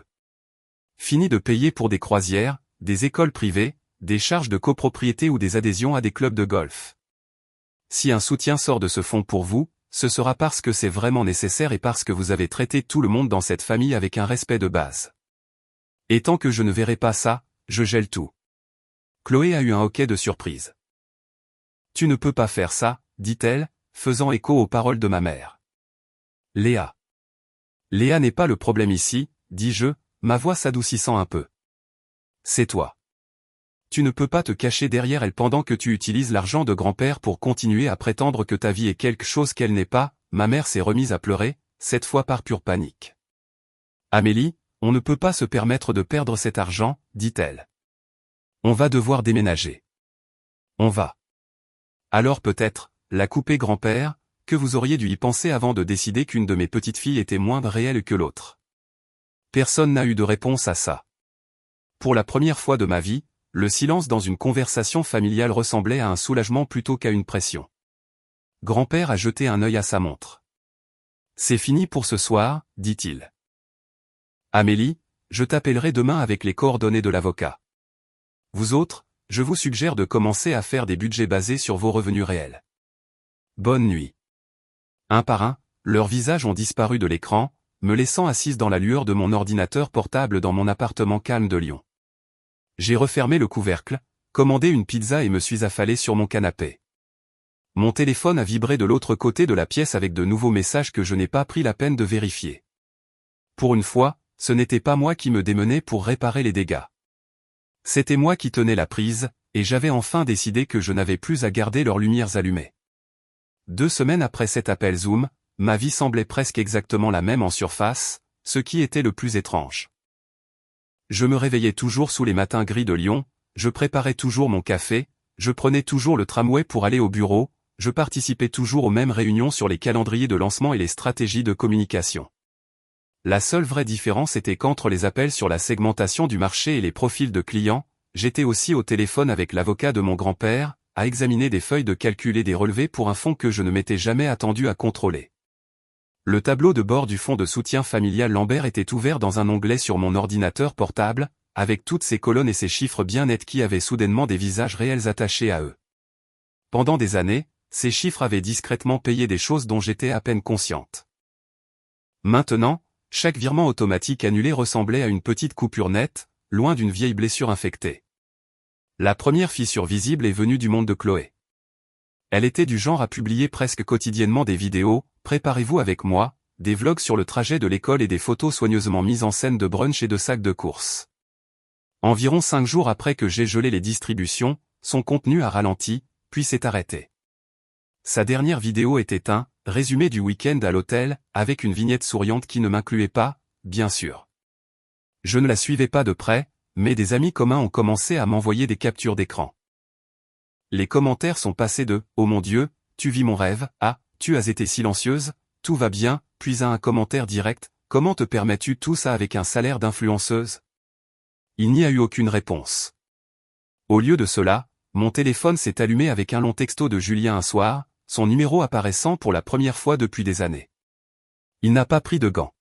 Fini de payer pour des croisières, des écoles privées, des charges de copropriété ou des adhésions à des clubs de golf. Si un soutien sort de ce fonds pour vous, ce sera parce que c'est vraiment nécessaire et parce que vous avez traité tout le monde dans cette famille avec un respect de base. Et tant que je ne verrai pas ça, je gèle tout. Chloé a eu un hoquet de surprise. Tu ne peux pas faire ça, dit-elle, faisant écho aux paroles de ma mère. Léa. Léa n'est pas le problème ici, dis-je, ma voix s'adoucissant un peu. C'est toi. Tu ne peux pas te cacher derrière elle pendant que tu utilises l'argent de grand-père pour continuer à prétendre que ta vie est quelque chose qu'elle n'est pas. Ma mère s'est remise à pleurer, cette fois par pure panique. Amélie, on ne peut pas se permettre de perdre cet argent, dit-elle. On va devoir déménager. On va. Alors peut-être, la couper grand-père, que vous auriez dû y penser avant de décider qu'une de mes petites filles était moins réelle que l'autre. Personne n'a eu de réponse à ça. Pour la première fois de ma vie, le silence dans une conversation familiale ressemblait à un soulagement plutôt qu'à une pression. Grand-père a jeté un œil à sa montre. C'est fini pour ce soir, dit-il. Amélie, je t'appellerai demain avec les coordonnées de l'avocat. Vous autres, je vous suggère de commencer à faire des budgets basés sur vos revenus réels. Bonne nuit. Un par un, leurs visages ont disparu de l'écran, me laissant assise dans la lueur de mon ordinateur portable dans mon appartement calme de Lyon. J'ai refermé le couvercle, commandé une pizza et me suis affalé sur mon canapé. Mon téléphone a vibré de l'autre côté de la pièce avec de nouveaux messages que je n'ai pas pris la peine de vérifier. Pour une fois, ce n'était pas moi qui me démenais pour réparer les dégâts. C'était moi qui tenais la prise, et j'avais enfin décidé que je n'avais plus à garder leurs lumières allumées. 2 semaines après cet appel Zoom, ma vie semblait presque exactement la même en surface, ce qui était le plus étrange. Je me réveillais toujours sous les matins gris de Lyon, je préparais toujours mon café, je prenais toujours le tramway pour aller au bureau, je participais toujours aux mêmes réunions sur les calendriers de lancement et les stratégies de communication. La seule vraie différence était qu'entre les appels sur la segmentation du marché et les profils de clients, j'étais aussi au téléphone avec l'avocat de mon grand-père, à examiner des feuilles de calcul et des relevés pour un fonds que je ne m'étais jamais attendu à contrôler. Le tableau de bord du fonds de soutien familial Lambert était ouvert dans un onglet sur mon ordinateur portable, avec toutes ces colonnes et ces chiffres bien nets qui avaient soudainement des visages réels attachés à eux. Pendant des années, ces chiffres avaient discrètement payé des choses dont j'étais à peine consciente. Maintenant, chaque virement automatique annulé ressemblait à une petite coupure nette, loin d'une vieille blessure infectée. La première fissure visible est venue du monde de Chloé. Elle était du genre à publier presque quotidiennement des vidéos, préparez-vous avec moi, des vlogs sur le trajet de l'école et des photos soigneusement mises en scène de brunch et de sacs de course. Environ 5 jours après que j'ai gelé les distributions, son contenu a ralenti, puis s'est arrêté. Sa dernière vidéo était un résumé du week-end à l'hôtel, avec une vignette souriante qui ne m'incluait pas, bien sûr. Je ne la suivais pas de près, mais des amis communs ont commencé à m'envoyer des captures d'écran. Les commentaires sont passés de « Oh mon Dieu, tu vis mon rêve » à « Tu as été silencieuse, tout va bien », puis à un commentaire direct « Comment te permets-tu tout ça avec un salaire d'influenceuse ?» Il n'y a eu aucune réponse. Au lieu de cela, mon téléphone s'est allumé avec un long texto de Julien un soir, son numéro apparaissant pour la première fois depuis des années. Il n'a pas pris de gants.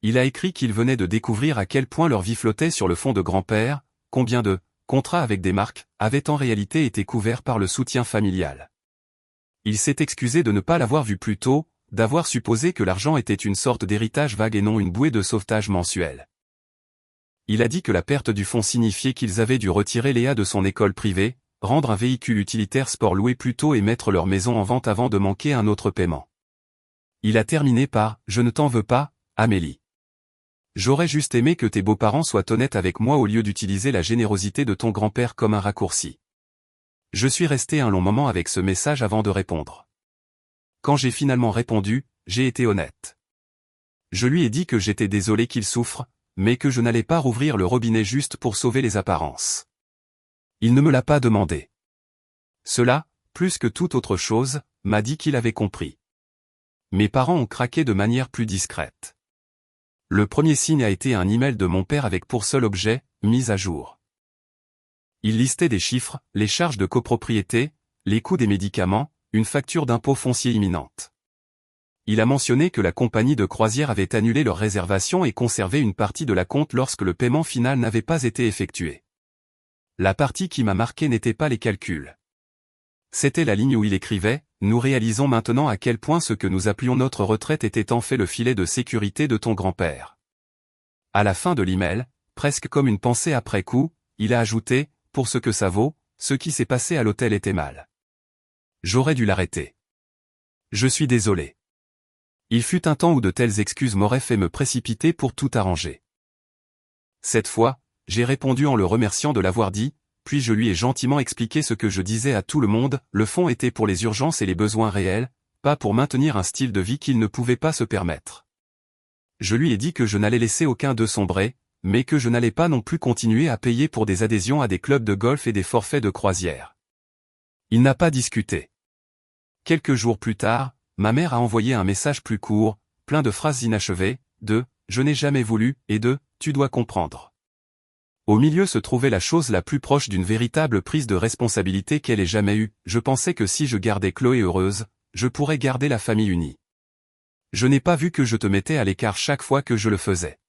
Il a écrit qu'il venait de découvrir à quel point leur vie flottait sur le fond de grand-père, combien de contrats avec des marques avaient en réalité été couverts par le soutien familial. Il s'est excusé de ne pas l'avoir vu plus tôt, d'avoir supposé que l'argent était une sorte d'héritage vague et non une bouée de sauvetage mensuelle. Il a dit que la perte du fonds signifiait qu'ils avaient dû retirer Léa de son école privée, rendre un véhicule utilitaire sport loué plus tôt et mettre leur maison en vente avant de manquer un autre paiement. Il a terminé par « Je ne t'en veux pas, Amélie. J'aurais juste aimé que tes beaux-parents soient honnêtes avec moi au lieu d'utiliser la générosité de ton grand-père comme un raccourci. » Je suis resté un long moment avec ce message avant de répondre. Quand j'ai finalement répondu, j'ai été honnête. Je lui ai dit que j'étais désolé qu'il souffre, mais que je n'allais pas rouvrir le robinet juste pour sauver les apparences. Il ne me l'a pas demandé. Cela, plus que toute autre chose, m'a dit qu'il avait compris. Mes parents ont craqué de manière plus discrète. Le premier signe a été un email de mon père avec pour seul objet, mise à jour. Il listait des chiffres, les charges de copropriété, les coûts des médicaments, une facture d'impôt foncier imminente. Il a mentionné que la compagnie de croisière avait annulé leur réservation et conservé une partie de la compte lorsque le paiement final n'avait pas été effectué. La partie qui m'a marqué n'était pas les calculs. C'était la ligne où il écrivait « Nous réalisons maintenant à quel point ce que nous appelions notre retraite était en fait le filet de sécurité de ton grand-père. » À la fin de l'email, presque comme une pensée après coup, il a ajouté « Pour ce que ça vaut, ce qui s'est passé à l'hôtel était mal. J'aurais dû l'arrêter. Je suis désolé. » Il fut un temps où de telles excuses m'auraient fait me précipiter pour tout arranger. Cette fois, j'ai répondu en le remerciant de l'avoir dit, puis je lui ai gentiment expliqué ce que je disais à tout le monde, le fonds était pour les urgences et les besoins réels, pas pour maintenir un style de vie qu'il ne pouvait pas se permettre. Je lui ai dit que je n'allais laisser aucun d'eux sombrer, mais que je n'allais pas non plus continuer à payer pour des adhésions à des clubs de golf et des forfaits de croisière. Il n'a pas discuté. Quelques jours plus tard, ma mère a envoyé un message plus court, plein de phrases inachevées, de « je n'ai jamais voulu » et de « tu dois comprendre ». Au milieu se trouvait la chose la plus proche d'une véritable prise de responsabilité qu'elle ait jamais eue. Je pensais que si je gardais Chloé heureuse, je pourrais garder la famille unie. Je n'ai pas vu que je te mettais à l'écart chaque fois que je le faisais.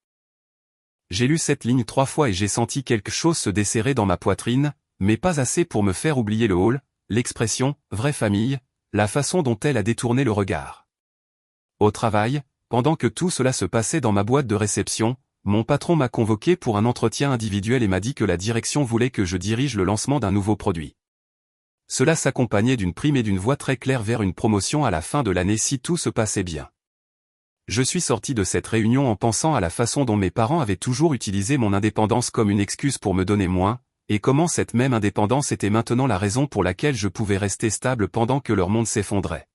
J'ai lu cette ligne 3 fois et j'ai senti quelque chose se desserrer dans ma poitrine, mais pas assez pour me faire oublier le hall, l'expression « vraie famille », la façon dont elle a détourné le regard. Au travail, pendant que tout cela se passait dans ma boîte de réception, mon patron m'a convoqué pour un entretien individuel et m'a dit que la direction voulait que je dirige le lancement d'un nouveau produit. Cela s'accompagnait d'une prime et d'une voie très claire vers une promotion à la fin de l'année si tout se passait bien. Je suis sorti de cette réunion en pensant à la façon dont mes parents avaient toujours utilisé mon indépendance comme une excuse pour me donner moins, et comment cette même indépendance était maintenant la raison pour laquelle je pouvais rester stable pendant que leur monde s'effondrait.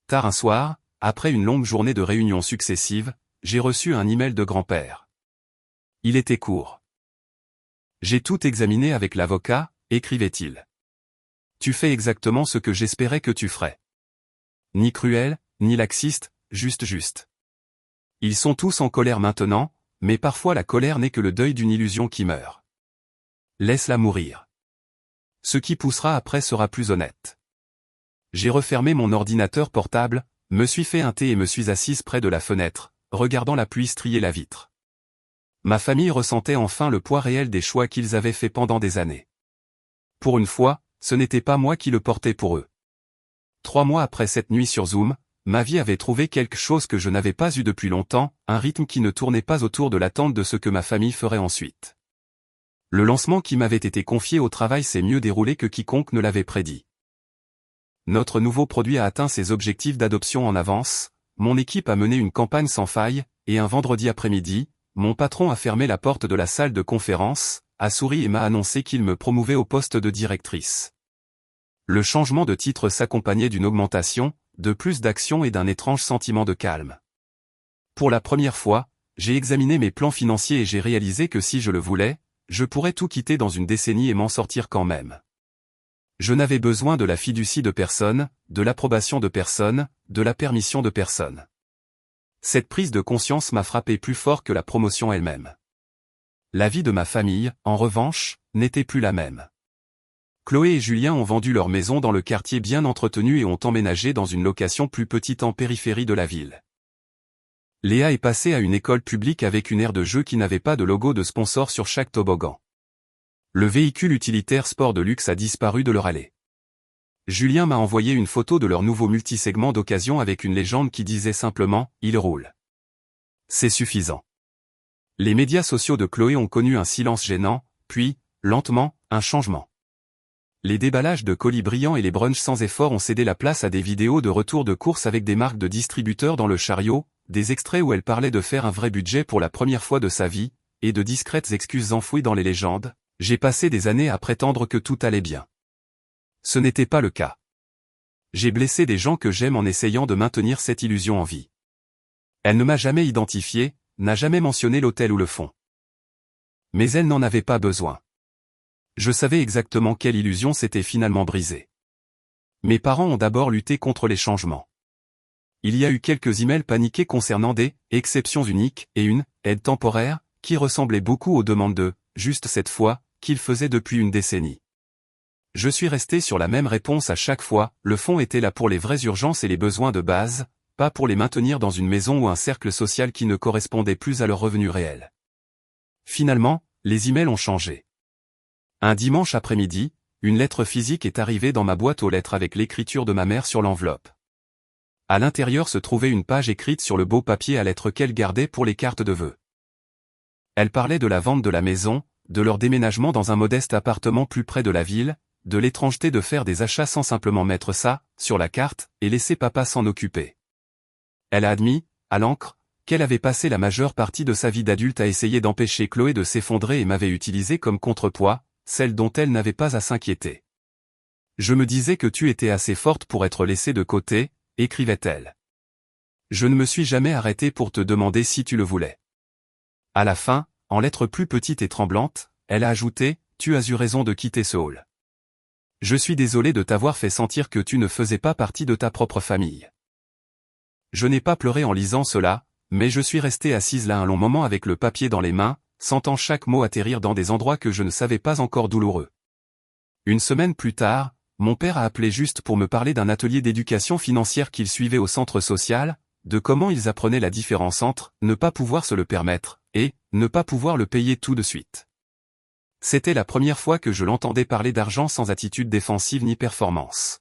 Tard un soir, après une longue journée de réunions successives, j'ai reçu un email de grand-père. Il était court. J'ai tout examiné avec l'avocat, écrivait-il. Tu fais exactement ce que j'espérais que tu ferais. Ni cruel, ni laxiste, juste. Ils sont tous en colère maintenant, mais parfois la colère n'est que le deuil d'une illusion qui meurt. Laisse-la mourir. Ce qui poussera après sera plus honnête. J'ai refermé mon ordinateur portable, me suis fait un thé et me suis assise près de la fenêtre, regardant la pluie strier la vitre. Ma famille ressentait enfin le poids réel des choix qu'ils avaient faits pendant des années. Pour une fois, ce n'était pas moi qui le portais pour eux. 3 mois après cette nuit sur Zoom, ma vie avait trouvé quelque chose que je n'avais pas eu depuis longtemps, un rythme qui ne tournait pas autour de l'attente de ce que ma famille ferait ensuite. Le lancement qui m'avait été confié au travail s'est mieux déroulé que quiconque ne l'avait prédit. Notre nouveau produit a atteint ses objectifs d'adoption en avance, mon équipe a mené une campagne sans faille, et un vendredi après-midi, mon patron a fermé la porte de la salle de conférence, a souri et m'a annoncé qu'il me promouvait au poste de directrice. Le changement de titre s'accompagnait d'une augmentation, de plus d'action et d'un étrange sentiment de calme. Pour la première fois, j'ai examiné mes plans financiers et j'ai réalisé que si je le voulais, je pourrais tout quitter dans une décennie et m'en sortir quand même. Je n'avais besoin de la fiducie de personne, de l'approbation de personne, de la permission de personne. Cette prise de conscience m'a frappé plus fort que la promotion elle-même. La vie de ma famille, en revanche, n'était plus la même. Chloé et Julien ont vendu leur maison dans le quartier bien entretenu et ont emménagé dans une location plus petite en périphérie de la ville. Léa est passée à une école publique avec une aire de jeu qui n'avait pas de logo de sponsor sur chaque toboggan. Le véhicule utilitaire sport de luxe a disparu de leur allée. Julien m'a envoyé une photo de leur nouveau multisegment d'occasion avec une légende qui disait simplement « Il roule ». C'est suffisant. Les médias sociaux de Chloé ont connu un silence gênant, puis, lentement, un changement. Les déballages de colis brillants et les brunchs sans effort ont cédé la place à des vidéos de retour de course avec des marques de distributeurs dans le chariot, des extraits où elle parlait de faire un vrai budget pour la première fois de sa vie, et de discrètes excuses enfouies dans les légendes. J'ai passé des années à prétendre que tout allait bien. Ce n'était pas le cas. J'ai blessé des gens que j'aime en essayant de maintenir cette illusion en vie. Elle ne m'a jamais identifié, n'a jamais mentionné l'hôtel ou le fond. Mais elle n'en avait pas besoin. Je savais exactement quelle illusion s'était finalement brisée. Mes parents ont d'abord lutté contre les changements. Il y a eu quelques emails paniqués concernant des exceptions uniques et une aide temporaire qui ressemblait beaucoup aux demandes de juste cette fois qu'ils faisaient depuis une décennie. Je suis resté sur la même réponse à chaque fois, le fonds était là pour les vraies urgences et les besoins de base, pas pour les maintenir dans une maison ou un cercle social qui ne correspondait plus à leurs revenus réels. Finalement, les emails ont changé. Un dimanche après-midi, une lettre physique est arrivée dans ma boîte aux lettres avec l'écriture de ma mère sur l'enveloppe. À l'intérieur se trouvait une page écrite sur le beau papier à lettres qu'elle gardait pour les cartes de vœux. Elle parlait de la vente de la maison, de leur déménagement dans un modeste appartement plus près de la ville, de l'étrangeté de faire des achats sans simplement mettre ça sur la carte et laisser papa s'en occuper. Elle a admis, à l'encre, qu'elle avait passé la majeure partie de sa vie d'adulte à essayer d'empêcher Chloé de s'effondrer et m'avait utilisé comme contrepoids, celle dont elle n'avait pas à s'inquiéter. Je me disais que tu étais assez forte pour être laissée de côté, écrivait-elle. Je ne me suis jamais arrêté pour te demander si tu le voulais. À la fin, en lettres plus petites et tremblantes, elle a ajouté, tu as eu raison de quitter ce hall. Je suis désolé de t'avoir fait sentir que tu ne faisais pas partie de ta propre famille. Je n'ai pas pleuré en lisant cela, mais je suis restée assise là un long moment avec le papier dans les mains, sentant chaque mot atterrir dans des endroits que je ne savais pas encore douloureux. Une semaine plus tard, mon père a appelé juste pour me parler d'un atelier d'éducation financière qu'il suivait au centre social, de comment ils apprenaient la différence entre ne pas pouvoir se le permettre et ne pas pouvoir le payer tout de suite. C'était la première fois que je l'entendais parler d'argent sans attitude défensive ni performance.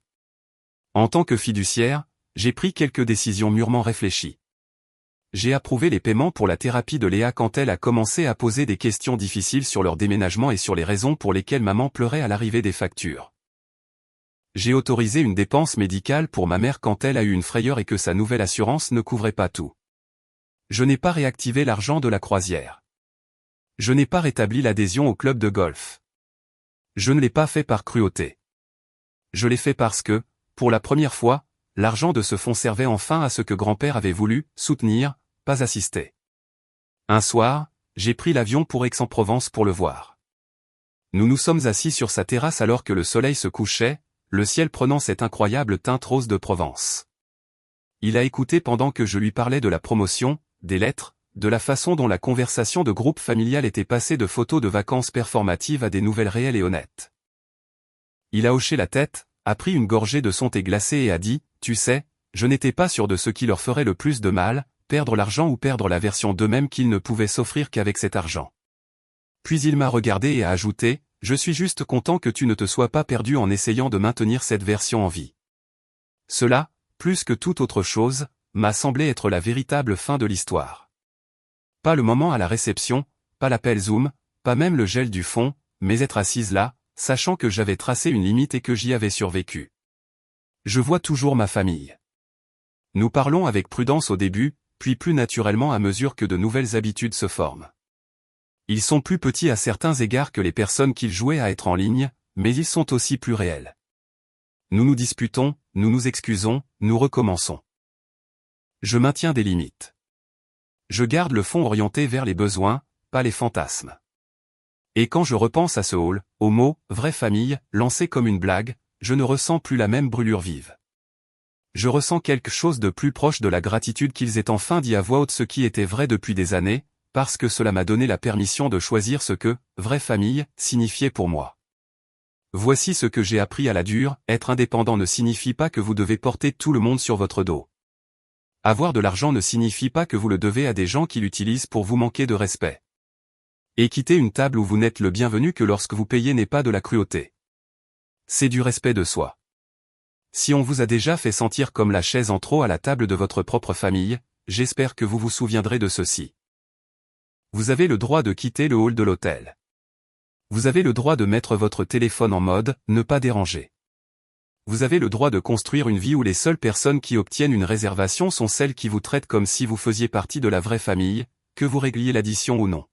En tant que fiduciaire, j'ai pris quelques décisions mûrement réfléchies. J'ai approuvé les paiements pour la thérapie de Léa quand elle a commencé à poser des questions difficiles sur leur déménagement et sur les raisons pour lesquelles maman pleurait à l'arrivée des factures. J'ai autorisé une dépense médicale pour ma mère quand elle a eu une frayeur et que sa nouvelle assurance ne couvrait pas tout. Je n'ai pas réactivé l'argent de la croisière. Je n'ai pas rétabli l'adhésion au club de golf. Je ne l'ai pas fait par cruauté. Je l'ai fait parce que, pour la première fois, l'argent de ce fonds servait enfin à ce que grand-père avait voulu, soutenir, pas assister. Un soir, j'ai pris l'avion pour Aix-en-Provence pour le voir. Nous nous sommes assis sur sa terrasse alors que le soleil se couchait, le ciel prenant cette incroyable teinte rose de Provence. Il a écouté pendant que je lui parlais de la promotion, des lettres, de la façon dont la conversation de groupe familial était passée de photos de vacances performatives à des nouvelles réelles et honnêtes. Il a hoché la tête, a pris une gorgée de son thé glacé et a dit, tu sais, je n'étais pas sûr de ce qui leur ferait le plus de mal, perdre l'argent ou perdre la version d'eux-mêmes qu'ils ne pouvaient s'offrir qu'avec cet argent. Puis il m'a regardé et a ajouté, je suis juste content que tu ne te sois pas perdu en essayant de maintenir cette version en vie. Cela, plus que toute autre chose, m'a semblé être la véritable fin de l'histoire. Pas le moment à la réception, pas l'appel Zoom, pas même le gel du fond, mais être assise là, sachant que j'avais tracé une limite et que j'y avais survécu. Je vois toujours ma famille. Nous parlons avec prudence au début, puis plus naturellement à mesure que de nouvelles habitudes se forment. Ils sont plus petits à certains égards que les personnes qu'ils jouaient à être en ligne, mais ils sont aussi plus réels. Nous nous disputons, nous nous excusons, nous recommençons. Je maintiens des limites. Je garde le fond orienté vers les besoins, pas les fantasmes. Et quand je repense à ce hall, au mot « vraie famille » lancé comme une blague, je ne ressens plus la même brûlure vive. Je ressens quelque chose de plus proche de la gratitude qu'ils aient enfin dit à voix haute ce qui était vrai depuis des années, parce que cela m'a donné la permission de choisir ce que « vraie famille » signifiait pour moi. Voici ce que j'ai appris à la dure, être indépendant ne signifie pas que vous devez porter tout le monde sur votre dos. Avoir de l'argent ne signifie pas que vous le devez à des gens qui l'utilisent pour vous manquer de respect. Et quitter une table où vous n'êtes le bienvenu que lorsque vous payez n'est pas de la cruauté. C'est du respect de soi. Si on vous a déjà fait sentir comme la chaise en trop à la table de votre propre famille, j'espère que vous vous souviendrez de ceci. Vous avez le droit de quitter le hall de l'hôtel. Vous avez le droit de mettre votre téléphone en mode « ne pas déranger ». Vous avez le droit de construire une vie où les seules personnes qui obtiennent une réservation sont celles qui vous traitent comme si vous faisiez partie de la vraie famille, que vous régliez l'addition ou non.